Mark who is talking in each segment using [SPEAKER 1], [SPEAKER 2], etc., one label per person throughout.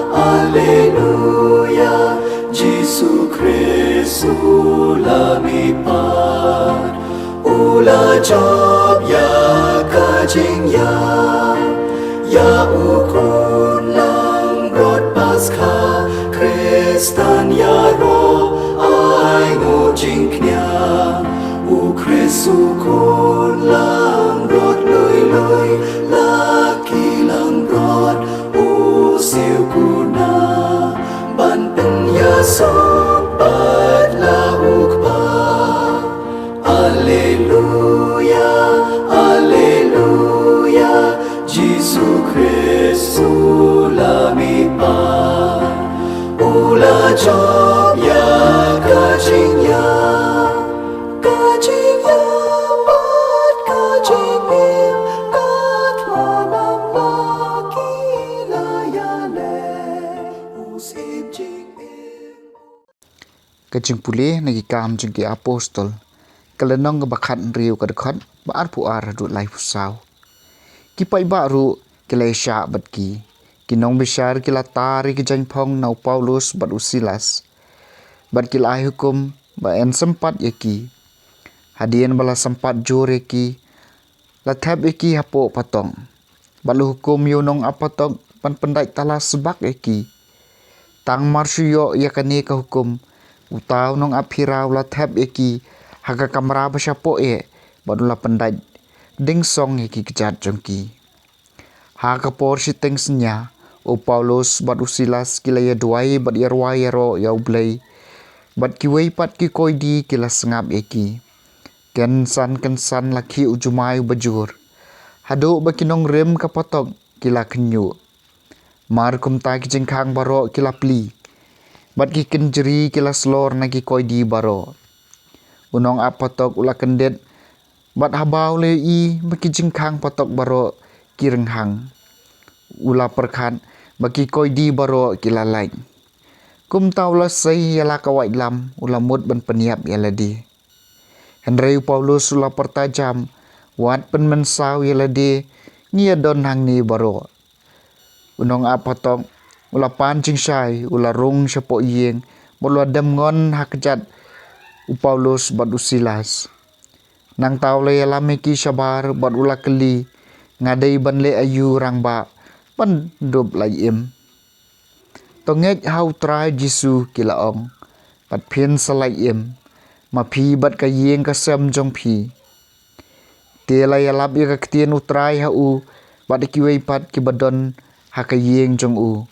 [SPEAKER 1] Alleluia, Gesù Cristo lumipad. Ula job ya kajing ya ukun lang rot Paskah Kristan ya ro ai ngo jing knya u Kristu kun lang rot lui laki lang rot u siu kuna ban pen ya sobat la ukpa. Alleluia, Alleluia, Gesù Cristo lumipad. Ula job ya kajing ya pat kajing im kat lanam laki layane usim jing im.
[SPEAKER 2] Kajing pulih nagi kam jing ki apostol kalenong ngebakat riu kadekot baar puar du lai pusau kipai baru kilesha batki kinong besar kila tari ki jangpong nau Paulus bat Silas bat kilai hukum ba en sempat yaki hadian bala sempat jore ki lathab yaki hapo patong balu hukum yunong apatong pan pendai tala sebak yaki tang marsuyo yakane ka hukum utau nong aphirau lathab yaki haga kamera basyapo badula pendai ding song yaki kejat jongki haga por siteng senya o Paulus bad Silas kila ya duai bad yarwa yaro ya ublay bad kiwei pat ki koidi kila sengap yaki kensan laki ujumai bajur hado bakinong rem kapotong kila kenyu mar kumta ki jengkang baro kila pli bad ki kenjeri kila slor nagi koidi baro unong apatok ula kendet bat habau le i baki jingkang patok baro kirenghang ula perkhat baki koidi baro kilalai kum taula sei yala kawai lam ula mut ban peniap yaladi Henry Paulus ula pertajam wat pen mensau yaladi ngia don hang ni baro unong apatok ula pancing syai ula rung syapo yeng bolo dem ngon hakjat Paulus bad Silas nang tau le alame ki sabar bad ula keli ngadai ban le ayu rang ba ban dub lai im tongek hau trai Jesu kilaong pat phin salai im ma phi bad ka yeng ka sem jong phi te lai alap ya ka ktien utrai ha u bad ki wei pat ki badon ha ka yeng jong u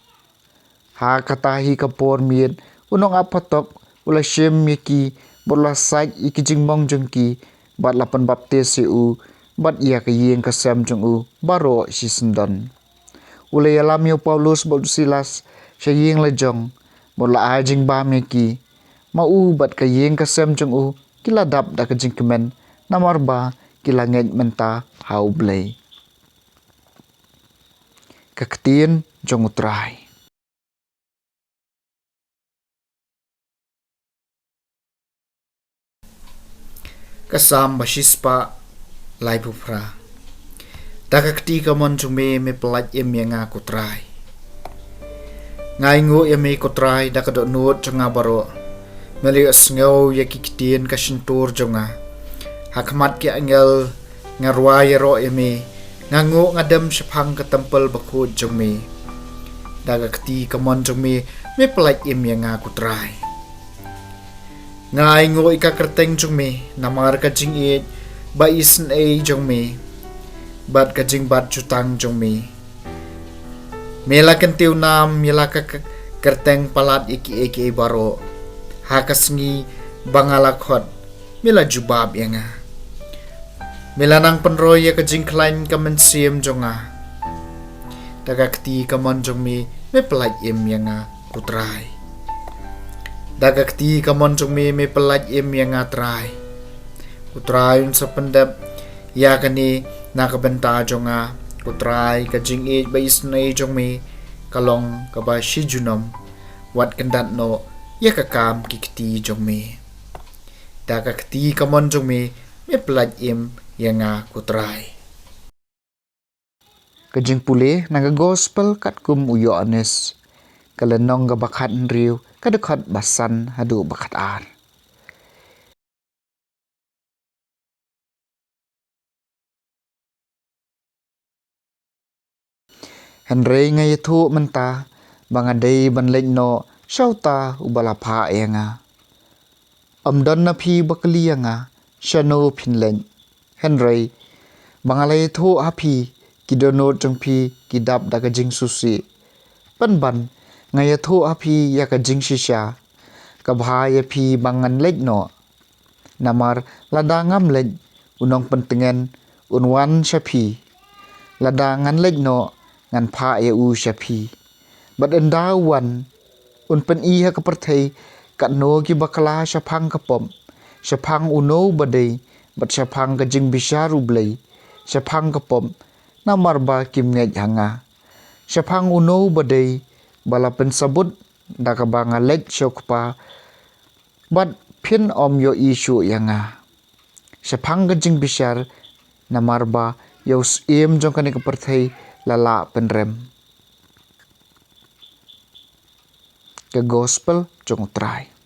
[SPEAKER 2] ha katahi ka por miet unong apatok ula shem yaki bola sai iki jingmong jengki bat lapan baptis u bat ia ke yeng ka sam jong u baro si sendon ule alam yo Paulus bol Silas syeng lejong bola ajing ba meki mau bat ka yeng ka sam jong u kila dap da ka jingkemen namar ba kila ngej menta hau blay kaktin jong utrai kasam basispa lai pupra dakakti kamon jume me pelat emyanga kutrai ngai ngo eme kutrai dakado not janga baro meli asngau yakikitien kasintur jonga hakmat ki angel ngarwa yaro eme ngango ngadam syapang ke tempel bakut jume dakakti kamon jume me pelat emyanga kutrai ngai ngo ika kerteng jong me namar ka jing it ba isn a jong me bat ka jing bat jutang jong me mela kentiu nam mela ka kerteng palat iki baro hakasngi bangala khot mela jubab yanga mela nang penroy ya ka jing klain ka mensiem jonga dagakti ka mon jong me pelat em yanga kutrai dagakti kamon jong me pelat em yang atrai utrai un sependap ya kani nakabenta jonga utrai ka jing e bais nei jong me kalong ka ba shi junom wat kendat no ya ka kam kikti jong me dagakti kamon jong me pelat em yang kutrai Kajing pulih naga gospel kat kum uyo anis. Kalenong ga bakat riu kadekot basan hadu bakat ar. Henry ngay thu menta bangadai ban lệnh no shauta ubalapa nga. Amdan na phi bakali nga shano phin lệnh. Henry bangalay thu hapi kidono jong phi kidap daga jing susi. Ban ngay thu hapi yaka jing shisha. Kabhaya phi bangan lệnh no. Namar ladangam lệnh unong pentengen unwan syapi. Ladangan lệnh no ngan pha ya u syapi. Bat endawan un pen iha keperthai kat no ki bakala syapang kapom. Syapang uno badai bat syapang ka jing bisharu blai. Syapang kapom namar ba kim ngej hanga. Syapang uno badai bala pensabut da ka banga lek syokpa bat phin om yo isu yanga. Syapang ka jing bishar namar ba yaus im jong kani keperthai lala penrem. Ke gospel jong try.